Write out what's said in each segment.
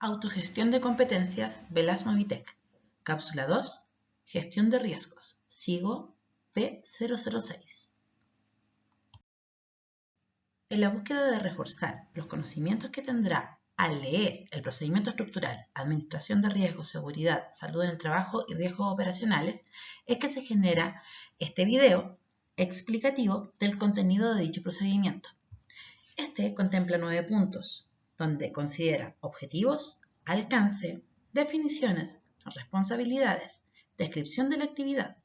Autogestión de competencias Velas Movitech. Cápsula 2. Gestión de riesgos. SIGO P006. En la búsqueda de reforzar los conocimientos que tendrá al leer el procedimiento estructural, administración de riesgos, seguridad, salud en el trabajo y riesgos operacionales, es que se genera este video explicativo del contenido de dicho procedimiento. Este contempla 9 puntos, donde considera objetivos, alcance, definiciones, responsabilidades, descripción de la actividad,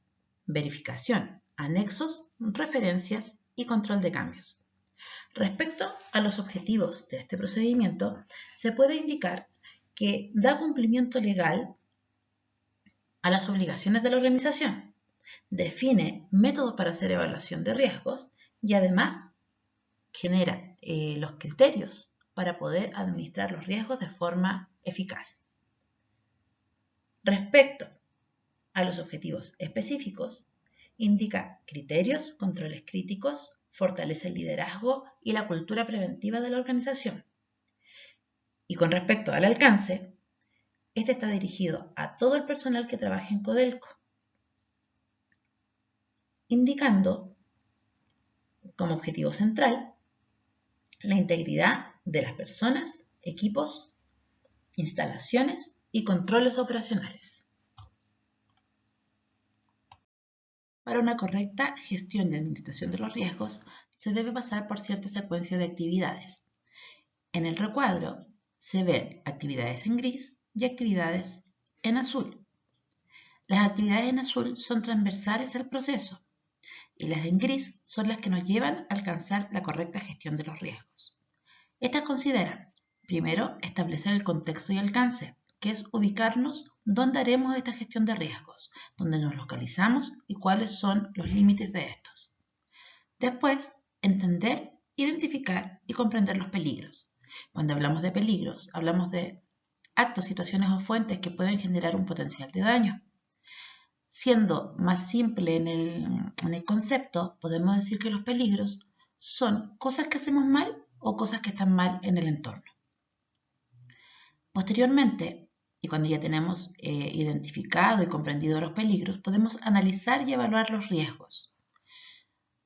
verificación, anexos, referencias y control de cambios. Respecto a los objetivos de este procedimiento, se puede indicar que da cumplimiento legal a las obligaciones de la organización, define métodos para hacer evaluación de riesgos y además genera los criterios para poder administrar los riesgos de forma eficaz. Respecto a los objetivos específicos, indica criterios, controles críticos, fortalece el liderazgo y la cultura preventiva de la organización. Y con respecto al alcance, este está dirigido a todo el personal que trabaja en Codelco, indicando como objetivo central la integridad de las personas, equipos, instalaciones y controles operacionales. Para una correcta gestión y administración de los riesgos, se debe pasar por cierta secuencia de actividades. En el recuadro se ven actividades en gris y actividades en azul. Las actividades en azul son transversales al proceso y las en gris son las que nos llevan a alcanzar la correcta gestión de los riesgos. Estas consideran, primero, establecer el contexto y alcance, que es ubicarnos dónde haremos esta gestión de riesgos, dónde nos localizamos y cuáles son los límites de estos. Después, entender, identificar y comprender los peligros. Cuando hablamos de peligros, hablamos de actos, situaciones o fuentes que pueden generar un potencial de daño. Siendo más simple en el concepto, podemos decir que los peligros son cosas que hacemos mal o cosas que están mal en el entorno. Posteriormente, y cuando ya tenemos identificado y comprendido los peligros, podemos analizar y evaluar los riesgos.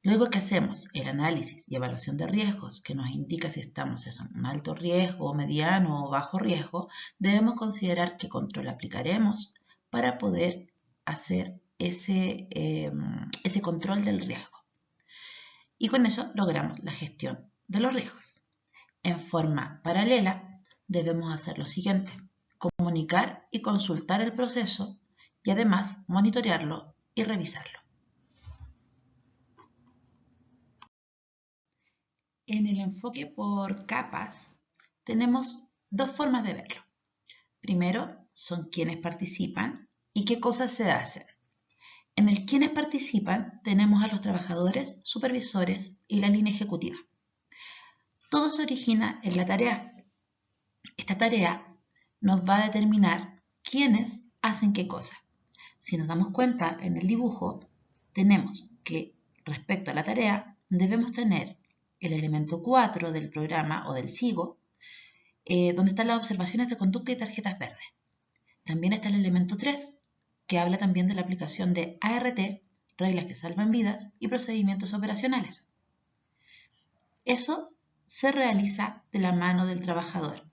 Luego que hacemos el análisis y evaluación de riesgos, que nos indica si estamos en un alto riesgo, mediano o bajo riesgo, debemos considerar qué control aplicaremos para poder hacer ese control del riesgo. Y con eso logramos la gestión de los riesgos. En forma paralela, debemos hacer lo siguiente: comunicar y consultar el proceso y además monitorearlo y revisarlo. En el enfoque por capas tenemos dos formas de verlo. Primero, son quienes participan y qué cosas se hacen. En el quienes participan tenemos a los trabajadores, supervisores y la línea ejecutiva. Todo se origina en la tarea. Esta tarea nos va a determinar quiénes hacen qué cosa. Si nos damos cuenta en el dibujo, tenemos que respecto a la tarea debemos tener el elemento 4 del programa o del SIGO, donde están las observaciones de conducta y tarjetas verdes. También está el elemento 3, que habla también de la aplicación de ART, reglas que salvan vidas y procedimientos operacionales. Eso se realiza de la mano del trabajador.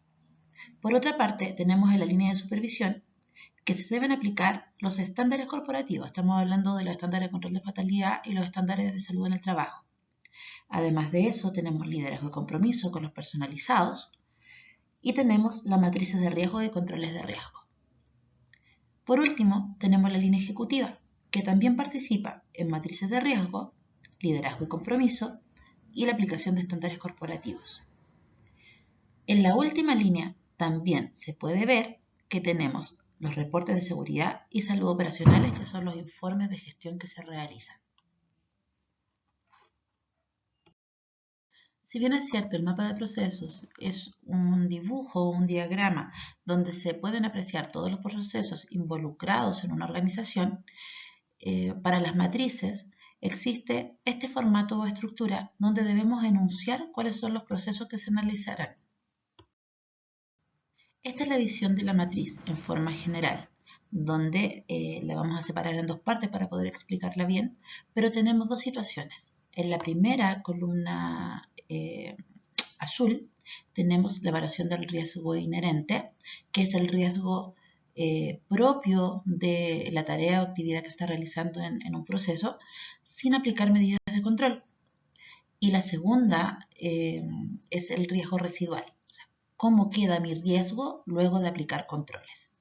Por otra parte, tenemos en la línea de supervisión que se deben aplicar los estándares corporativos. Estamos hablando de los estándares de control de fatalidad y los estándares de salud en el trabajo. Además de eso, tenemos liderazgo y compromiso con los personalizados y tenemos las matrices de riesgo y controles de riesgo. Por último, tenemos la línea ejecutiva, que también participa en matrices de riesgo, liderazgo y compromiso y la aplicación de estándares corporativos. En la última línea también se puede ver que tenemos los reportes de seguridad y salud operacionales, que son los informes de gestión que se realizan. Si bien es cierto, el mapa de procesos es un dibujo o un diagrama donde se pueden apreciar todos los procesos involucrados en una organización, para las matrices existe este formato o estructura donde debemos enunciar cuáles son los procesos que se analizarán. Esta es la visión de la matriz en forma general, donde la vamos a separar en dos partes para poder explicarla bien, pero tenemos dos situaciones. En la primera columna azul tenemos la evaluación del riesgo inherente, que es el riesgo propio de la tarea o actividad que está realizando en un proceso sin aplicar medidas de control. Y la segunda es el riesgo residual, o sea, cómo queda mi riesgo luego de aplicar controles.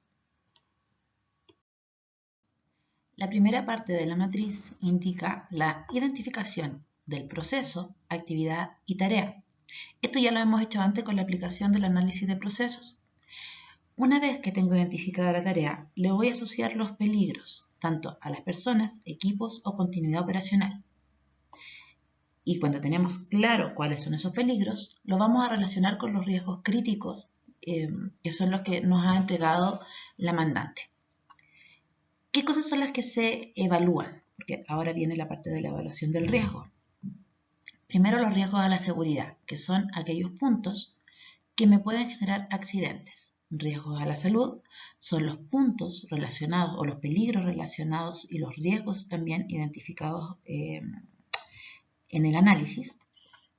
La primera parte de la matriz indica la identificación del proceso, actividad y tarea. Esto ya lo hemos hecho antes con la aplicación del análisis de procesos. Una vez que tengo identificada la tarea, le voy a asociar los peligros, tanto a las personas, equipos o continuidad operacional. Y cuando tenemos claro cuáles son esos peligros, lo vamos a relacionar con los riesgos críticos, que son los que nos ha entregado la mandante. ¿Qué cosas son las que se evalúan? Porque ahora viene la parte de la evaluación del riesgo. Primero, los riesgos a la seguridad, que son aquellos puntos que me pueden generar accidentes. Riesgos a la salud son los puntos relacionados o los peligros relacionados y los riesgos también identificados en el análisis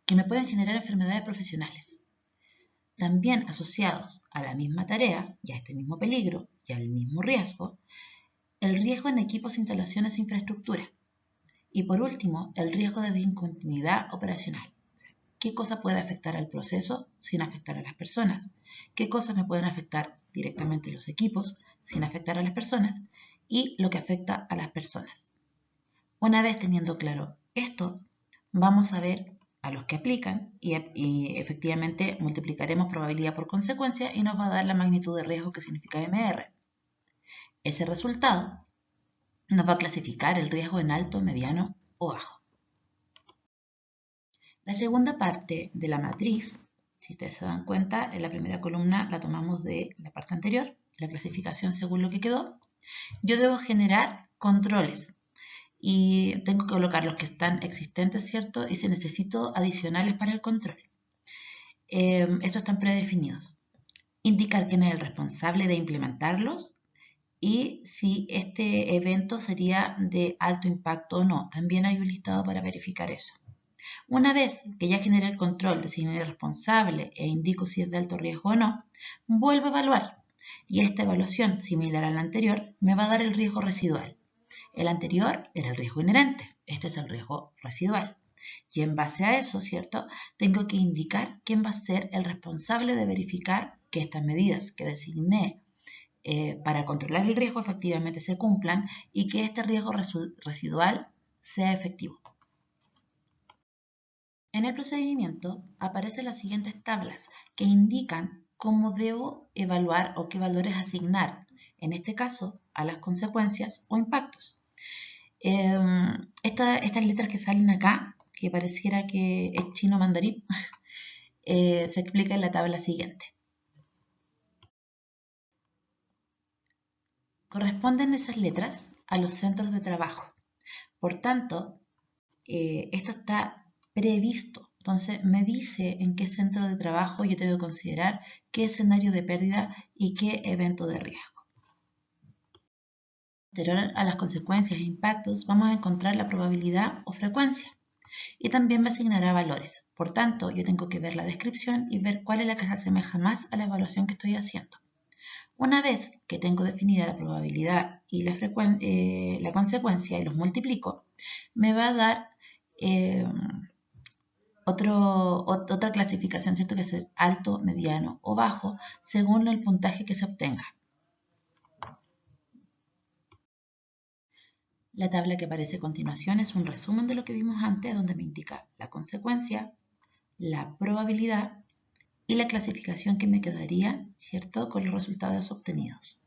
que me pueden generar enfermedades profesionales. También asociados a la misma tarea y a este mismo peligro y al mismo riesgo, el riesgo en equipos, instalaciones e infraestructura. Y por último, el riesgo de discontinuidad operacional. O sea, ¿qué cosa puede afectar al proceso sin afectar a las personas? ¿Qué cosas me pueden afectar directamente los equipos sin afectar a las personas? Y lo que afecta a las personas. Una vez teniendo claro esto, vamos a ver a los que aplican y efectivamente multiplicaremos probabilidad por consecuencia y nos va a dar la magnitud de riesgo que significa MR. Ese resultado nos va a clasificar el riesgo en alto, mediano o bajo. La segunda parte de la matriz, si ustedes se dan cuenta, en la primera columna la tomamos de la parte anterior, la clasificación según lo que quedó. Yo debo generar controles y tengo que colocar los que están existentes, ¿cierto? Y si necesito adicionales para el control. Estos están predefinidos. Indicar quién es el responsable de implementarlos y si este evento sería de alto impacto o no. También hay un listado para verificar eso. Una vez que ya generé el control, designé el responsable e indico si es de alto riesgo o no, vuelvo a evaluar. Y esta evaluación, similar a la anterior, me va a dar el riesgo residual. El anterior era el riesgo inherente, este es el riesgo residual. Y en base a eso, ¿cierto? Tengo que indicar quién va a ser el responsable de verificar que estas medidas que designé para controlar el riesgo efectivamente se cumplan y que este riesgo residual sea efectivo. En el procedimiento aparecen las siguientes tablas que indican cómo debo evaluar o qué valores asignar, en este caso, a las consecuencias o impactos. Estas letras que salen acá, que pareciera que es chino mandarín, se explica en la tabla siguiente. Corresponden esas letras a los centros de trabajo. Por tanto, esto está previsto. Entonces, me dice en qué centro de trabajo yo tengo que considerar qué escenario de pérdida y qué evento de riesgo. Posterior a las consecuencias e impactos, vamos a encontrar la probabilidad o frecuencia. Y también me asignará valores. Por tanto, yo tengo que ver la descripción y ver cuál es la que se asemeja más a la evaluación que estoy haciendo. Una vez que tengo definida la probabilidad y la consecuencia y los multiplico, me va a dar otra clasificación, ¿cierto? Que es el alto, mediano o bajo, según el puntaje que se obtenga. La tabla que aparece a continuación es un resumen de lo que vimos antes, donde me indica la consecuencia, la probabilidad y la clasificación que me quedaría, ¿cierto?, con los resultados obtenidos.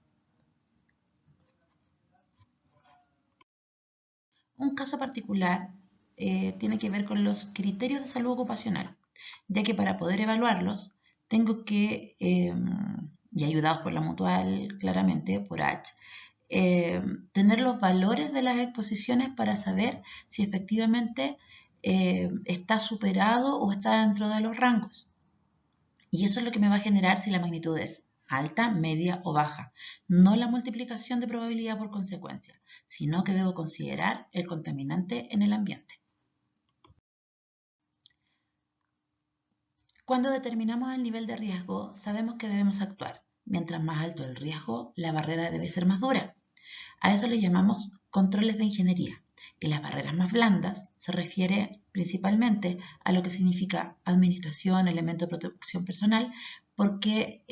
Un caso particular tiene que ver con los criterios de salud ocupacional, ya que para poder evaluarlos tengo que, y ayudados por la mutual claramente, por H, tener los valores de las exposiciones para saber si efectivamente está superado o está dentro de los rangos. Y eso es lo que me va a generar si la magnitud es alta, media o baja, no la multiplicación de probabilidad por consecuencia, sino que debo considerar el contaminante en el ambiente. Cuando determinamos el nivel de riesgo, sabemos que debemos actuar. Mientras más alto el riesgo, la barrera debe ser más dura. A eso le llamamos controles de ingeniería. Y las barreras más blandas se refiere principalmente a lo que significa administración, elemento de protección personal, porque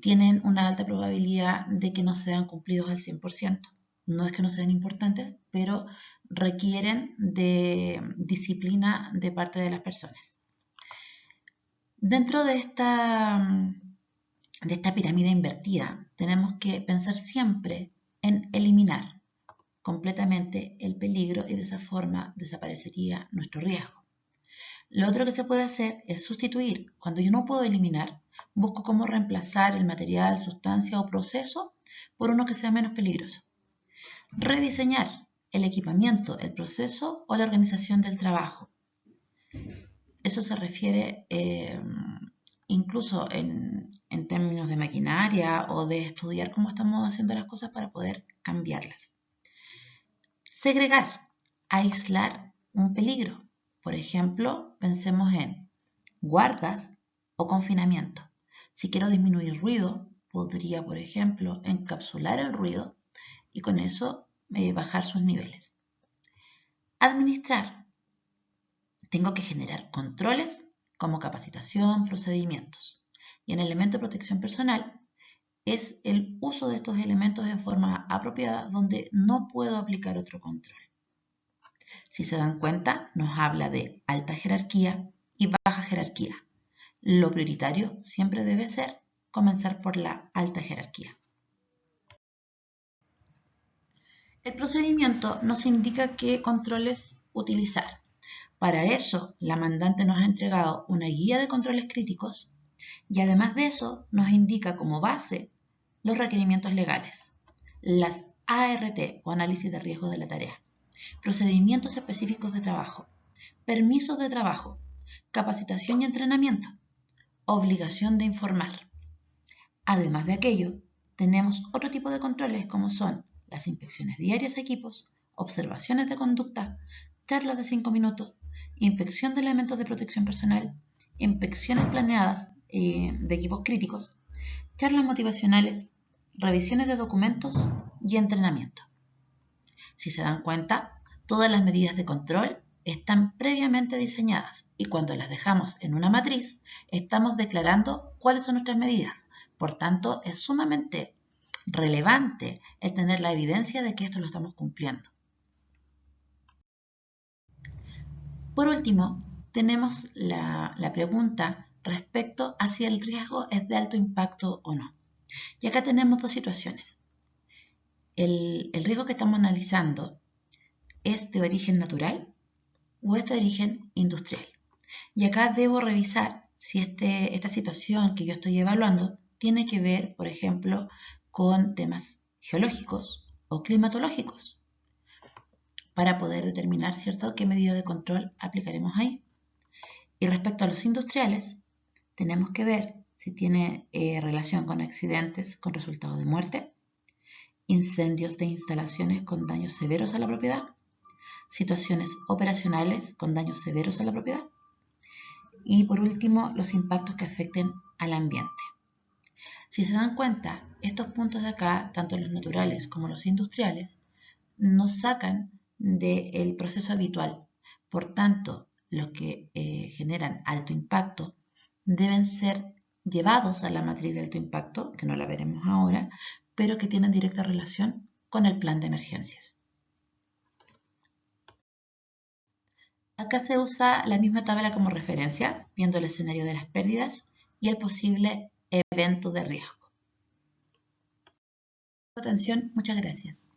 tienen una alta probabilidad de que no sean cumplidos al 100%. No es que no sean importantes, pero requieren de disciplina de parte de las personas. Dentro de esta pirámide invertida, tenemos que pensar siempre en eliminar completamente el peligro y de esa forma desaparecería nuestro riesgo. Lo otro que se puede hacer es sustituir. Cuando yo no puedo eliminar, busco cómo reemplazar el material, sustancia o proceso por uno que sea menos peligroso. Rediseñar el equipamiento, el proceso o la organización del trabajo. Eso se refiere incluso en términos de maquinaria o de estudiar cómo estamos haciendo las cosas para poder cambiarlas. Segregar, aislar un peligro. Por ejemplo, pensemos en guardas o confinamiento. Si quiero disminuir ruido, podría, por ejemplo, encapsular el ruido y con eso bajar sus niveles. Administrar. Tengo que generar controles como capacitación, procedimientos. Y en el elemento de protección personal es el uso de estos elementos de forma apropiada donde no puedo aplicar otro control. Si se dan cuenta, nos habla de alta jerarquía y baja jerarquía. Lo prioritario siempre debe ser comenzar por la alta jerarquía. El procedimiento nos indica qué controles utilizar. Para eso, la mandante nos ha entregado una guía de controles críticos y además de eso nos indica como base los requerimientos legales, las ART o análisis de riesgo de la tarea, procedimientos específicos de trabajo, permisos de trabajo, capacitación y entrenamiento, obligación de informar. Además de aquello, tenemos otro tipo de controles como son las inspecciones diarias a equipos, observaciones de conducta, charlas de 5 minutos, inspección de elementos de protección personal, inspecciones planeadas de equipos críticos, charlas motivacionales, revisiones de documentos y entrenamiento. Si se dan cuenta, todas las medidas de control están previamente diseñadas y cuando las dejamos en una matriz, estamos declarando cuáles son nuestras medidas. Por tanto, es sumamente relevante el tener la evidencia de que esto lo estamos cumpliendo. Por último, tenemos la pregunta respecto a si el riesgo es de alto impacto o no. Y acá tenemos dos situaciones. El riesgo que estamos analizando es de origen natural o es de origen industrial. Y acá debo revisar si esta situación que yo estoy evaluando tiene que ver, por ejemplo, con temas geológicos o climatológicos, para poder determinar, ¿cierto?, qué medida de control aplicaremos ahí. Y respecto a los industriales, tenemos que ver si tiene relación con accidentes con resultado de muerte, incendios de instalaciones con daños severos a la propiedad, situaciones operacionales con daños severos a la propiedad y por último los impactos que afecten al ambiente. Si se dan cuenta, estos puntos de acá, tanto los naturales como los industriales, nos sacan del proceso habitual. Por tanto, los que generan alto impacto deben ser llevados a la matriz de alto impacto, que no la veremos ahora, pero que tienen directa relación con el plan de emergencias. Acá se usa la misma tabla como referencia, viendo el escenario de las pérdidas y el posible evento de riesgo. Por su atención, muchas gracias.